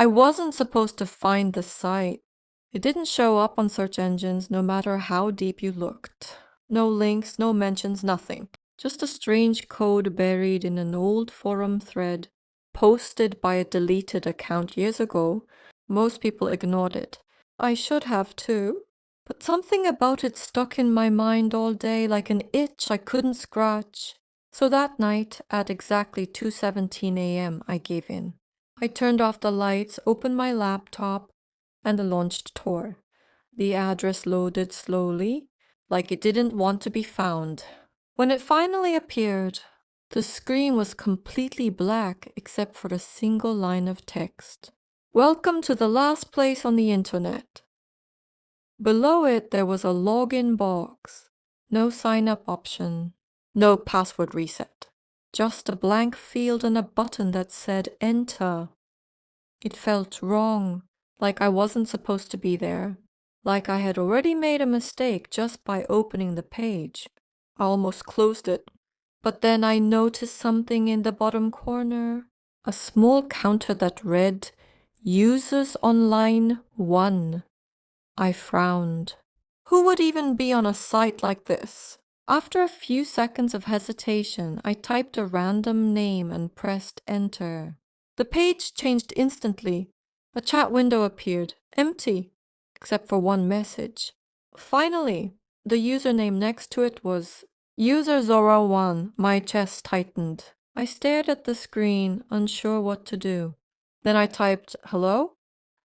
I wasn't supposed to find the site. It didn't show up on search engines no matter how deep you looked. No links, no mentions, nothing. Just a strange code buried in an old forum thread, posted by a deleted account years ago. Most people ignored it. I should have too. But something about it stuck in my mind all day like an itch I couldn't scratch. So that night, at exactly 2:17 a.m., I gave in. I turned off the lights, opened my laptop, and launched Tor. The address loaded slowly, like it didn't want to be found. When it finally appeared, the screen was completely black except for a single line of text. Welcome to the last place on the internet. Below it, there was a login box. No sign-up option. No password reset. Just a blank field and a button that said enter. It felt wrong, like I wasn't supposed to be there. Like I had already made a mistake just by opening the page. I almost closed it. But then I noticed something in the bottom corner. A small counter that read, Users Online 1. I frowned. Who would even be on a site like this? After a few seconds of hesitation, I typed a random name and pressed enter. The page changed instantly. A chat window appeared, empty, except for one message. Finally, the username next to it was User Zora1. My chest tightened. I stared at the screen, unsure what to do. Then I typed, hello?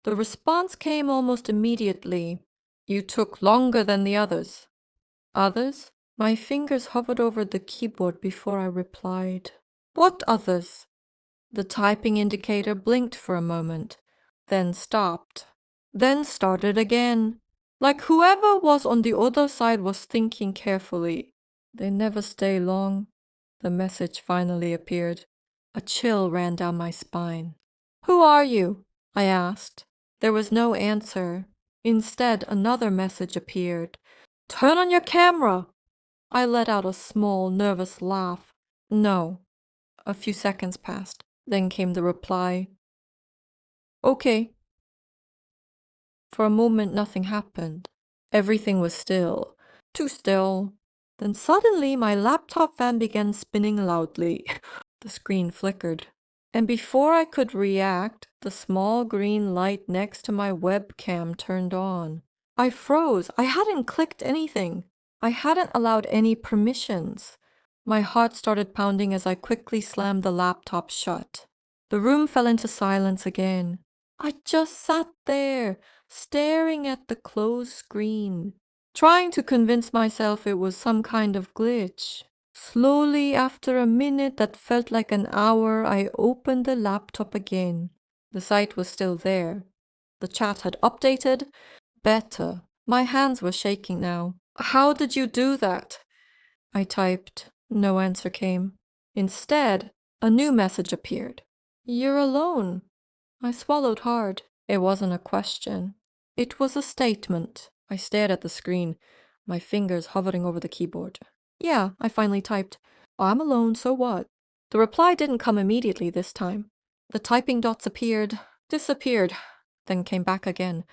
The response came almost immediately. You took longer than the others. Others? My fingers hovered over the keyboard before I replied. What others? The typing indicator blinked for a moment, then stopped, then started again. Like whoever was on the other side was thinking carefully. They never stay long. The message finally appeared. A chill ran down my spine. Who are you? I asked. There was no answer. Instead, another message appeared. Turn on your camera! I let out a small, nervous laugh. No. A few seconds passed. Then came the reply. Okay. For a moment, nothing happened. Everything was still. Too still. Then suddenly, my laptop fan began spinning loudly. The screen flickered. And before I could react, the small green light next to my webcam turned on. I froze. I hadn't clicked anything. I hadn't allowed any permissions. My heart started pounding as I quickly slammed the laptop shut. The room fell into silence again. I just sat there, staring at the closed screen, trying to convince myself it was some kind of glitch. Slowly, after a minute that felt like an hour, I opened the laptop again. The site was still there. The chat had updated. Better. My hands were shaking now. How did you do that? I typed. No answer came. Instead, a new message appeared. You're alone. I swallowed hard. It wasn't a question. It was a statement. I stared at the screen, my fingers hovering over the keyboard. Yeah, I finally typed. I'm alone, so what? The reply didn't come immediately this time. The typing dots appeared, disappeared, then came back again,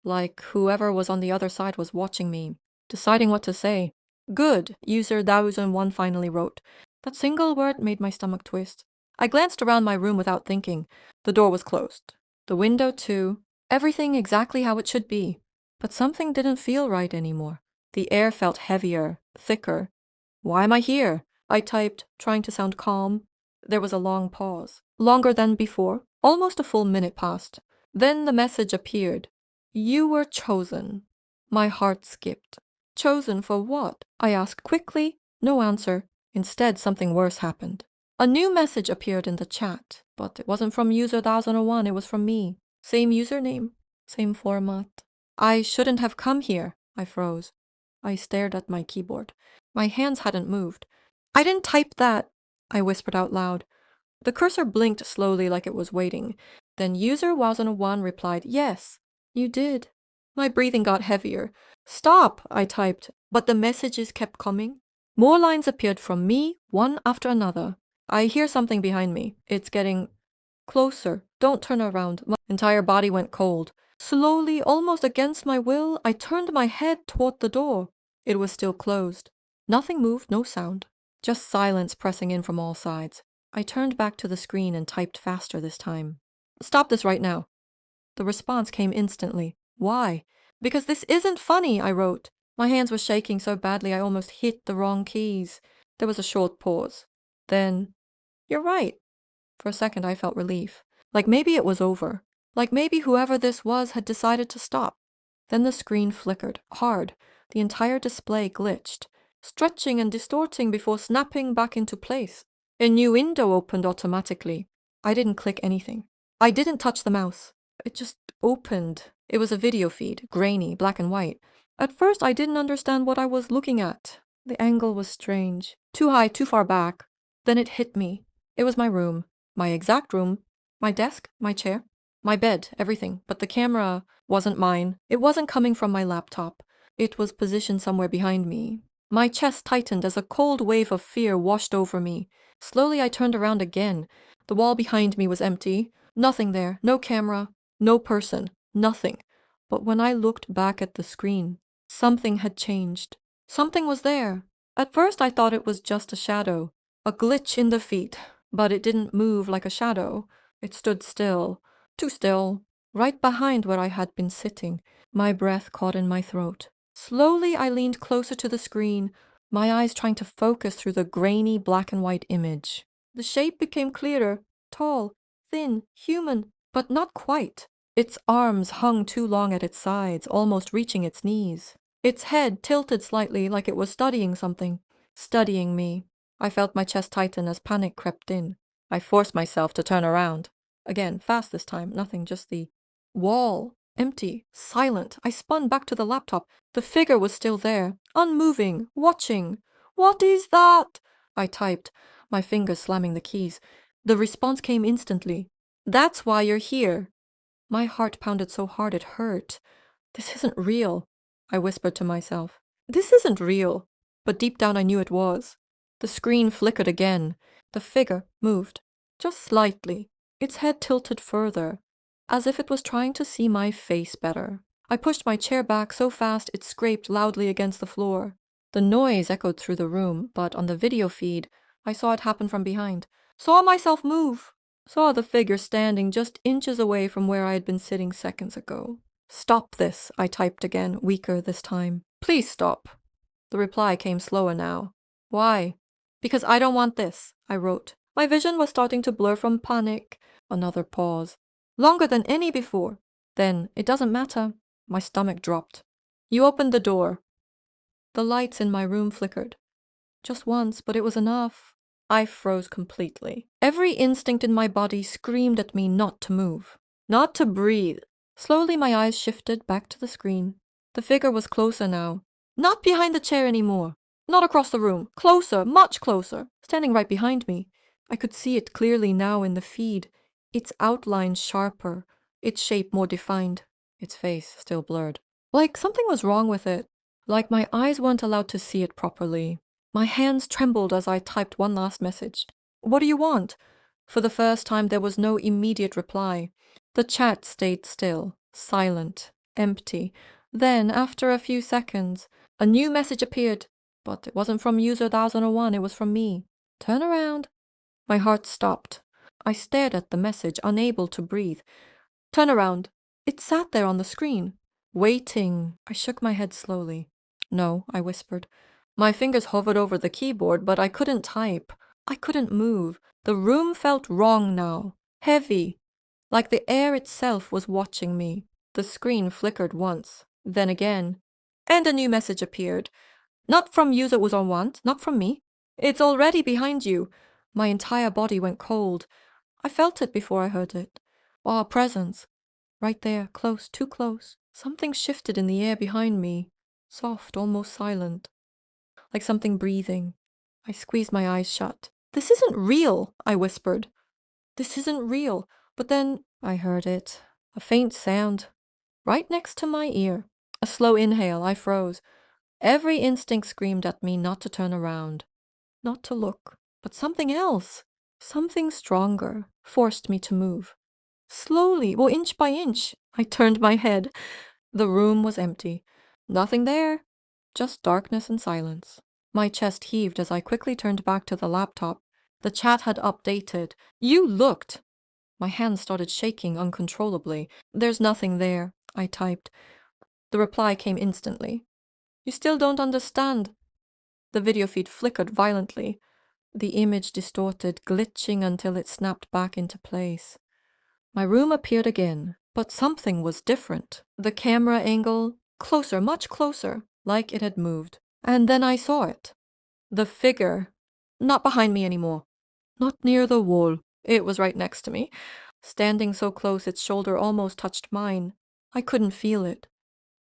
like whoever was on the other side was watching me, deciding what to say. Good, user 1001 finally wrote. That single word made my stomach twist. I glanced around my room without thinking. The door was closed. The window too. Everything exactly how it should be. But something didn't feel right anymore. The air felt heavier, thicker. Why am I here? I typed, trying to sound calm. There was a long pause. Longer than before. Almost a full minute passed. Then the message appeared. You were chosen. My heart skipped. Chosen for what? I asked quickly. No answer. Instead, something worse happened. A new message appeared in the chat, but it wasn't from user 1001, it was from me. Same username, same format. I shouldn't have come here. I froze. I stared at my keyboard. My hands hadn't moved. I didn't type that, I whispered out loud. The cursor blinked slowly like it was waiting. Then user 1001 replied, yes, you did. My breathing got heavier. Stop, I typed, but the messages kept coming. More lines appeared from me, one after another. I hear something behind me. It's getting closer. Don't turn around. Entire body went cold. Slowly, almost against my will, I turned my head toward the door. It was still closed. Nothing moved, no sound. Just silence pressing in from all sides. I turned back to the screen and typed faster this time. "Stop this right now." The response came instantly. "Why?" "Because this isn't funny," I wrote. My hands were shaking so badly I almost hit the wrong keys. There was a short pause. Then, "You're right." For a second I felt relief. Like maybe it was over. Like maybe whoever this was had decided to stop. Then the screen flickered, hard. The entire display glitched, stretching and distorting before snapping back into place. A new window opened automatically. I didn't click anything. I didn't touch the mouse. It just opened. It was a video feed, grainy, black and white. At first I didn't understand what I was looking at. The angle was strange. Too high, too far back. Then it hit me. It was my room. My exact room. My desk, my chair, my bed, everything. But the camera wasn't mine. It wasn't coming from my laptop. It was positioned somewhere behind me. My chest tightened as a cold wave of fear washed over me. Slowly I turned around again. The wall behind me was empty. Nothing there. No camera. No person. Nothing. But when I looked back at the screen, something had changed. Something was there. At first I thought it was just a shadow. A glitch in the feed. But it didn't move like a shadow. It stood still. Too still. Right behind where I had been sitting. My breath caught in my throat. Slowly I leaned closer to the screen, my eyes trying to focus through the grainy black and white image. The shape became clearer. Tall, thin, human, but not quite. Its arms hung too long at its sides, almost reaching its knees. Its head tilted slightly like it was studying something. Studying me. I felt my chest tighten as panic crept in. I forced myself to turn around. Again, fast this time, nothing, just the wall. Empty, silent. I spun back to the laptop. The figure was still there, unmoving, watching. "What is that?" I typed, my fingers slamming the keys. The response came instantly. "That's why you're here." My heart pounded so hard it hurt. "This isn't real," I whispered to myself. "This isn't real." But deep down I knew it was. The screen flickered again. The figure moved, just slightly, its head tilted further, as if it was trying to see my face better. I pushed my chair back so fast it scraped loudly against the floor. The noise echoed through the room, but on the video feed, I saw it happen from behind. Saw myself move. Saw the figure standing just inches away from where I had been sitting seconds ago. "Stop this," I typed again, weaker this time. "Please stop." The reply came slower now. "Why?" "Because I don't want this," I wrote. My vision was starting to blur from panic. Another pause. Longer than any before. Then, "It doesn't matter." My stomach dropped. "You opened the door." The lights in my room flickered. Just once, but it was enough. I froze completely. Every instinct in my body screamed at me not to move. Not to breathe. Slowly my eyes shifted back to the screen. The figure was closer now. Not behind the chair anymore. Not across the room. Closer, much closer. Standing right behind me. I could see it clearly now in the feed. Its outline sharper. Its shape more defined. Its face still blurred. Like something was wrong with it. Like my eyes weren't allowed to see it properly. My hands trembled as I typed one last message. "What do you want?" For the first time there was no immediate reply. The chat stayed still, silent, empty. Then, after a few seconds, a new message appeared. But it wasn't from user 1001, it was from me. "Turn around." My heart stopped. I stared at the message, unable to breathe. "Turn around." It sat there on the screen. Waiting. I shook my head slowly. "No," I whispered. My fingers hovered over the keyboard, but I couldn't type. I couldn't move. The room felt wrong now. Heavy. Like the air itself was watching me. The screen flickered once, then again. And a new message appeared. "Not from user was on want, not from me. It's already behind you." My entire body went cold. I felt it before I heard it. Our presence. Right there, close, too close. Something shifted in the air behind me. Soft, almost silent. Like something breathing. I squeezed my eyes shut. "This isn't real," I whispered. "This isn't real." But then I heard it. A faint sound. Right next to my ear. A slow inhale. I froze. Every instinct screamed at me not to turn around. Not to look. But something else. Something stronger. Forced me to move. Slowly, well, inch by inch, I turned my head. The room was empty. Nothing there. Just darkness and silence. My chest heaved as I quickly turned back to the laptop. The chat had updated. You looked! My hands started shaking uncontrollably. There's nothing there, I typed. The reply came instantly. You still don't understand. The video feed flickered violently. The image distorted, glitching until it snapped back into place. My room appeared again, but something was different. The camera angle, closer, much closer, like it had moved. And then I saw it. The figure, not behind me anymore. Not near the wall. It was right next to me. Standing so close its shoulder almost touched mine. I couldn't feel it.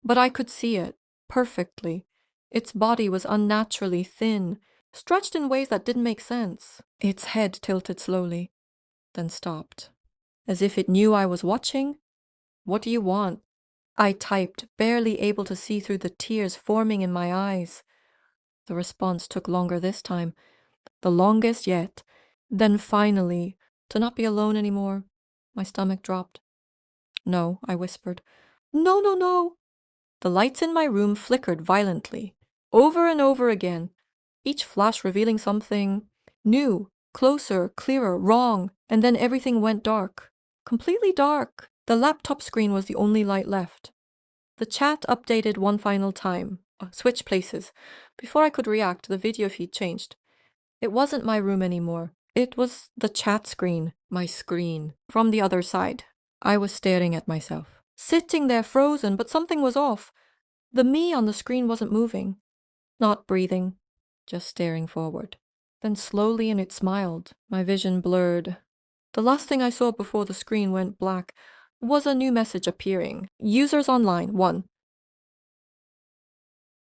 But I could see it, perfectly. Its body was unnaturally thin, stretched in ways that didn't make sense. Its head tilted slowly, then stopped. As if it knew I was watching. What do you want? I typed, barely able to see through the tears forming in my eyes. The response took longer this time, the longest yet. Then finally, to not be alone anymore, my stomach dropped. No, I whispered. No, no, no. The lights in my room flickered violently, over and over again, each flash revealing something new, closer, clearer, wrong, and then everything went dark. Completely dark. The laptop screen was the only light left. The chat updated one final time, switched places. Before I could react, the video feed changed. It wasn't my room anymore. It was the chat screen, my screen, from the other side. I was staring at myself, sitting there frozen, but something was off. The me on the screen wasn't moving, not breathing, just staring forward. Then slowly it smiled. My vision blurred. The last thing I saw before the screen went black was a new message appearing. Users online, 1.